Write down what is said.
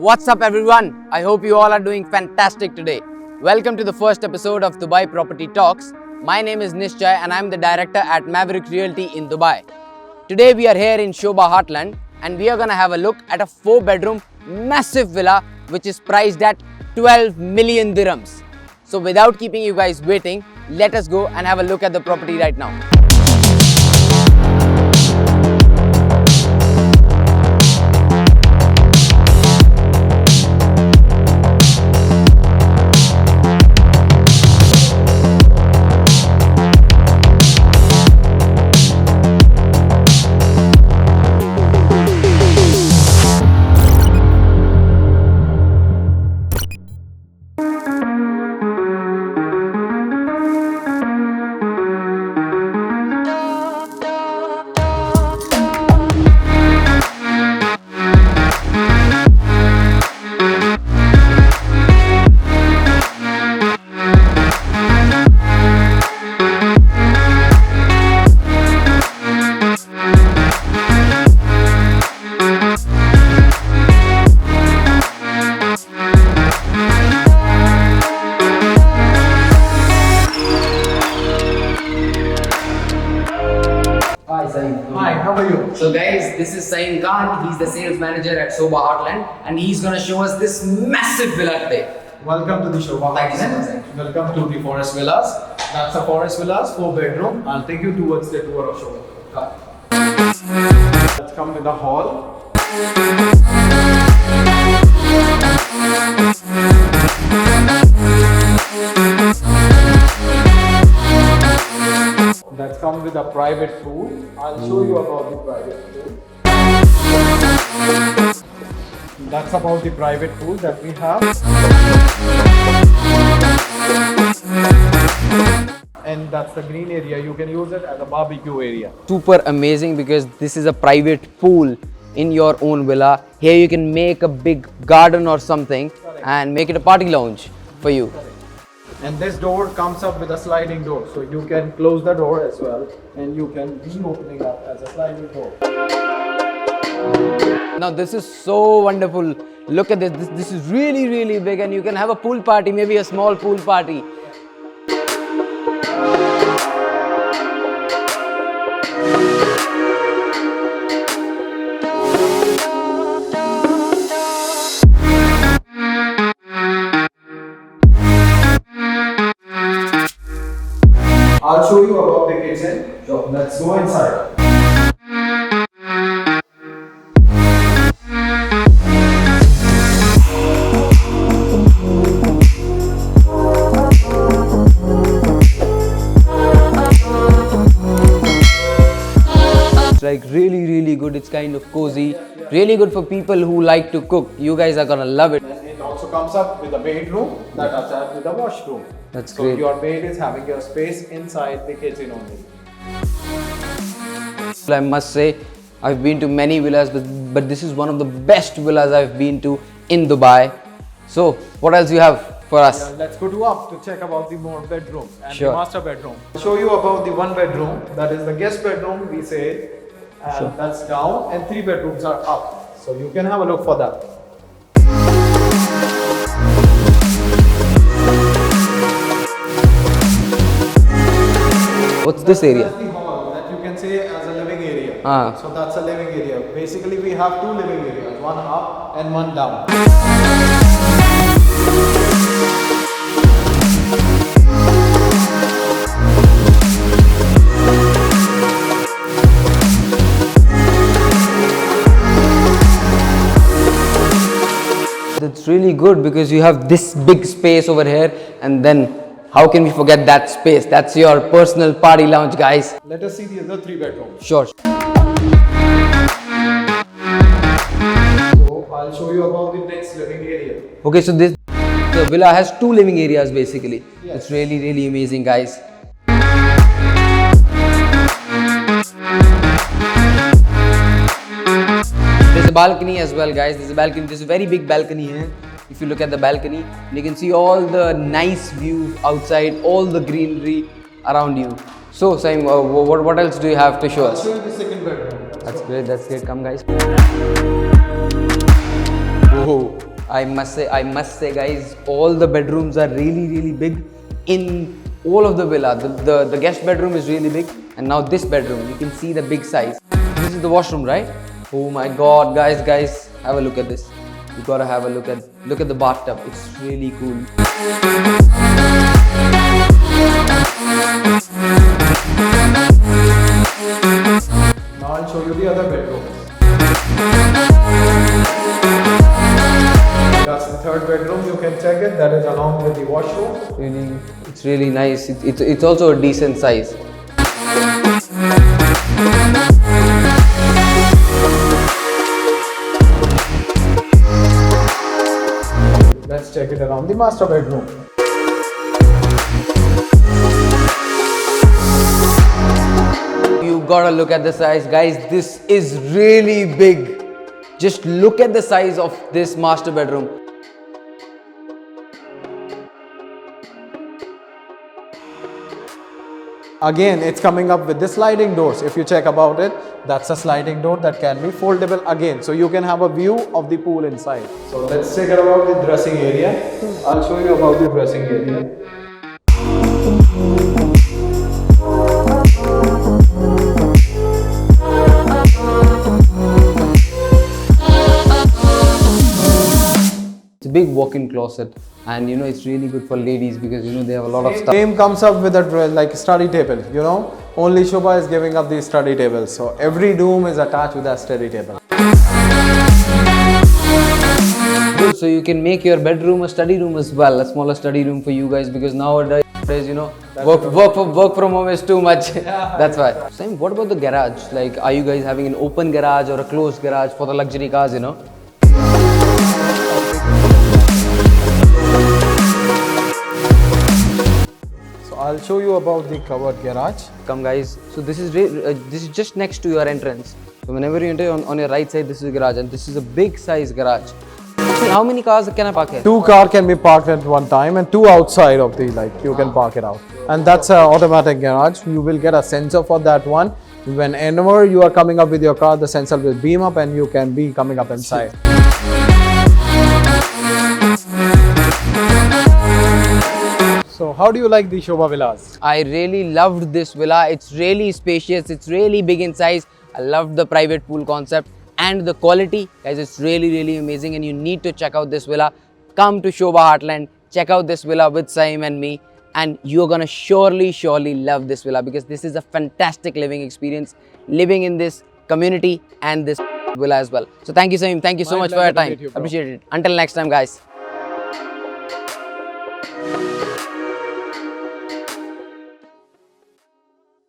What's up everyone? I hope you all are doing fantastic today. Welcome to the first episode of Dubai Property Talks. My name is Nishchay and I'm the director at Maverick Realty in Dubai. Today we are here in Sobha Heartland and we are gonna have a look at a 4-bedroom massive villa which is priced at 12 million dirhams. So without keeping you guys waiting, let us go and have a look at the property right now. Hi, how are you? So guys, this is Saeem Khan. He's the sales manager at Sobha Heartland and he's gonna show us this massive villa today. Welcome to the show. Thank you so much. Welcome to the Forest Villas. That's a Forest Villas, 4-bedroom. I'll take you towards the tour of show. Let's come to the hall. That's come with a private pool. I'll show you about the private pool. That's about the private pool that we have. And that's the green area. You can use it as a barbecue area. Super amazing because this is a private pool in your own villa. Here you can make a big garden or something and make it a party lounge for you. And this door comes up with a sliding door, so you can close the door as well, and you can be opening up as a sliding door. Now this is so wonderful. Look at this. This is really big and you can have a pool party, maybe a small pool party. I'll show you about the kitchen. So let's go inside. It's like really good. It's kind of cozy. Really good for people who like to cook. You guys are gonna love it. And it also comes up with a bedroom that attached with a washroom. That's so great. your bed is having your space inside the kitchen only. I must say, I've been to many villas, but this is one of the best villas I've been to in Dubai. So, what else you have for us? Yeah, let's go to up to check about the more bedroom and Sure. the master bedroom. I'll show you about the 1 bedroom. That is the guest bedroom, we say. And that's down, and 3 bedrooms are up. So you can have a look for that. What's this area? That's the hall that you can say as a living area. Ah. So that's a living area. Basically, we have 2 living areas, one up and one down. That's really good because you have this big space over here, and then how can we forget that space? That's your personal party lounge, guys. Let us see the other 3 bedrooms. Sure. So I'll show you about the next living area. Okay, so the villa has 2 living areas basically. Yes. It's really amazing, guys. There's a balcony as well, guys. There's a balcony. There's a very big balcony here. If you look at the balcony, you can see all the nice views outside, all the greenery around you. So, Saeem, what else do you have to show I'll us? show you the second bedroom. That's great. Come, guys. Whoa. I must say, guys, all the bedrooms are really big in all of the villa. The guest bedroom is really big, and now this bedroom, you can see the big size. This is the washroom, right? Oh my God, guys, have a look at this. You gotta have a look at the bathtub. It's really cool. Now I'll show you the other bedroom. That's the third bedroom. You can check it. That is along with the washroom. It's really nice. It's also a decent size. Let's check it around the master bedroom. You gotta look at the size, guys. This is really big. Just look at the size of this master bedroom. Again, it's coming up with the sliding doors. If you check about it, that's a sliding door that can be foldable again. So you can have a view of the pool inside. So let's check it about the dressing area. I'll show you about the dressing area. It's a big walk-in closet, and it's really good for ladies because they have a lot of stuff. Same comes up with a like study table. Only Shobha is giving up the study table. So every room is attached with a study table. Good, so you can make your bedroom a study room as well, a smaller study room for you guys, because nowadays work from home is too much. That's why. Sam, what about the garage? Like, are you guys having an open garage or a closed garage for the luxury cars? I'll show you about the covered garage. Come, guys. So this is just next to your entrance. So whenever you enter on your right side, this is the garage, and this is a big size garage. So how many cars can I park here? 2 cars can be parked at one time, and 2 outside of the you can park it out. And that's an automatic garage. You will get a sensor for that one. Whenever you are coming up with your car, the sensor will beam up and you can be coming up inside. So how do you like the Shobha Villas? I really loved this villa. It's really spacious. It's really big in size. I loved the private pool concept and the quality. Guys, it's really amazing, and you need to check out this villa. Come to Shobha Heartland. Check out this villa with Saim and me, and you're gonna surely love this villa because this is a fantastic living experience, living in this community and this villa as well. So thank you, Saim. Thank you so much for your time. Appreciate it. Until next time, guys.